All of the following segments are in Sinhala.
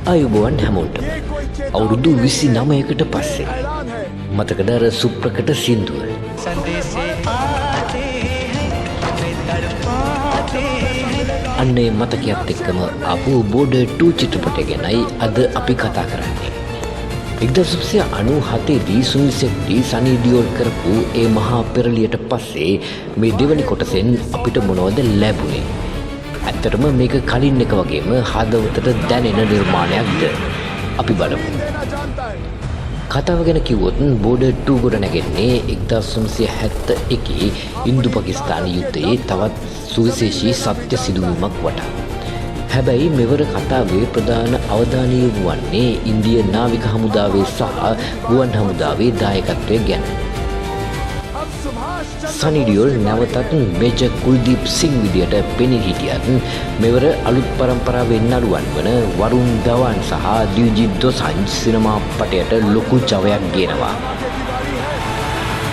ආයුබෝවන් හැමෝටම අවුරුදු 29කට පස්සේ මතකද අර සුප්‍රකට සින්දුව අන්නේ මතකයත් එක්කම ආපු බෝඩර් 2 චිත්‍රපටය ගැනයි අද අපි කතා කරන්නේ. 1997 දී සුනිසෙක්ටි සනි ඩියෝල් කරපු ඒ මහා පෙරලියට පස්සේ මේ දෙවනි කොටසෙන් අපිට මොනවද ලැබුණේ? ඇත්තටම මේක කලින් එක වගේම හදවතට දැනෙන නිර්මාණයක්ද? අපි බලමු. කතාව ගැන කිව්වොත් බෝඩර් 2 ගොඩ නැගෙන්නේ 1971 ඉන්දු පාකිස්තාන යුද්ධයේ තවත් සුවිශේෂී සත්‍ය සිදුවීමක් වටා. හැබැයි මෙවර කතාවේ ප්‍රධාන අවධානය යොමු වන්නේ ඉන්දිය නාවික හමුදාවේ සහ ගුවන් හමුදාවේ දායකත්වය ගැන. සනි ඩියෝල් නැවතත් මේජර් කුල්දීප් සිං විදියට පෙනී හිටියත් මෙවර අලුත් පරම්පරාවේ නළුවන් වන වරුන් ධවන් සහ දිව්ජිත් දොසන්ජ් සිනමා පටයට ලොකු ජවයක් ගෙනවා.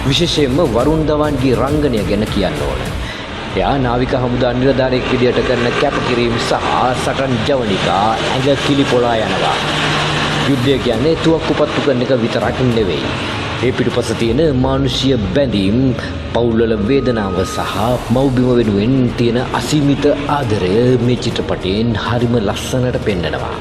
විශේෂයෙන්ම වරුන් ධවන්ගේ රංගනය ගැන කියන්න ඕන. එයා නාවික හමුදා නිලධාරියෙක් විදියට කරන කැපකිරීම සහ සටන් ජවනිකා ඇඟ කිලිපොලා යනවා. යුද්ධය කියන්නේ තුවක්කුපත්තු කරන එක විතරක් නෙවෙයි. ඒ පිටුපස තියෙන මානුෂීය බැඳීම්, පවුල්වල වේදනාව සහ මව්බිම වෙනුවෙන් තියෙන අසීමිත ආදරය මේ චිත්‍රපටයෙන් හරිම ලස්සනට පෙන්නනවා.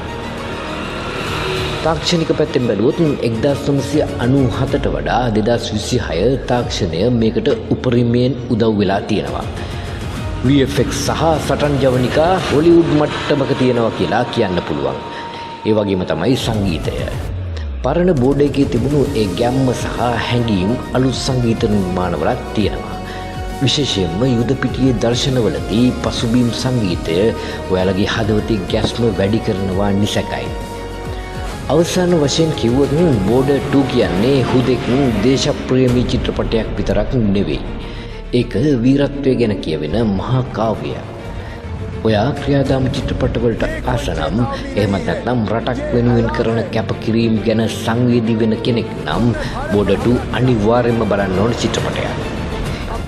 තාක්ෂණික පැත්තෙන් බැලුවොත් 1997ට වඩා 2026 තාක්ෂණය මේකට උපරිමයෙන් උදව් වෙලා තියෙනවා. VFX සහ සටන් ජවනිකා හොලිවුඩ් මට්ටමක තියෙනවා කියලා කියන්න පුළුවන්. ඒ වගේම තමයි සංගීතය. පරණ බෝඩ් එකේ තිබුණු ඒ ගැම්ම සහ හැඟීම් අලුත් සංගීත නිර්මාණවලත් තියෙනවා. විශේෂයෙන්ම යුද පිටියේ දර්ශනවලදී පසුබිම් සංගීතය ඔයාලගේ හදවතේ ගැස්ම වැඩි කරනවා නිසැකයි. අවසාන වශයෙන් කිව්වොත් බෝඩර් 2 කියන්නේ හුදෙක් දේශප්‍රේමී චිත්‍රපටයක් විතරක් නෙවෙයි. ඒක වීරත්වය ගැන කියවෙන මහා කාව්‍යයක්. ඔයා ක්‍රියාදාම චිත්‍රපටවලට ආසනම් එහෙමත් නැත්නම් රටක් වෙනුවෙන් කරන කැපකිරීම ගැන සංවේදී වෙන කෙනෙක් නම් බෝඩර් 2 අනිවාර්යයෙන්ම බලන්න ඕන චිත්‍රපටයක්.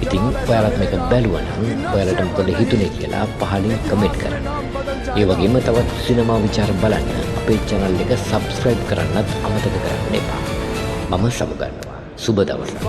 ඉතින් ඔයාලත් මේක බැලුවා නම් ඔයාලට මොකද හිතුනේ කියලා පහලින් කමෙන්ට් කරන්න. ඒ වගේම තවත් සිනමා විචාර බලන්න අපේ channel එක subscribe කරන්නත් අමතක කරන්න එපා. මම සමුගන්නවා. සුබ දවසක්.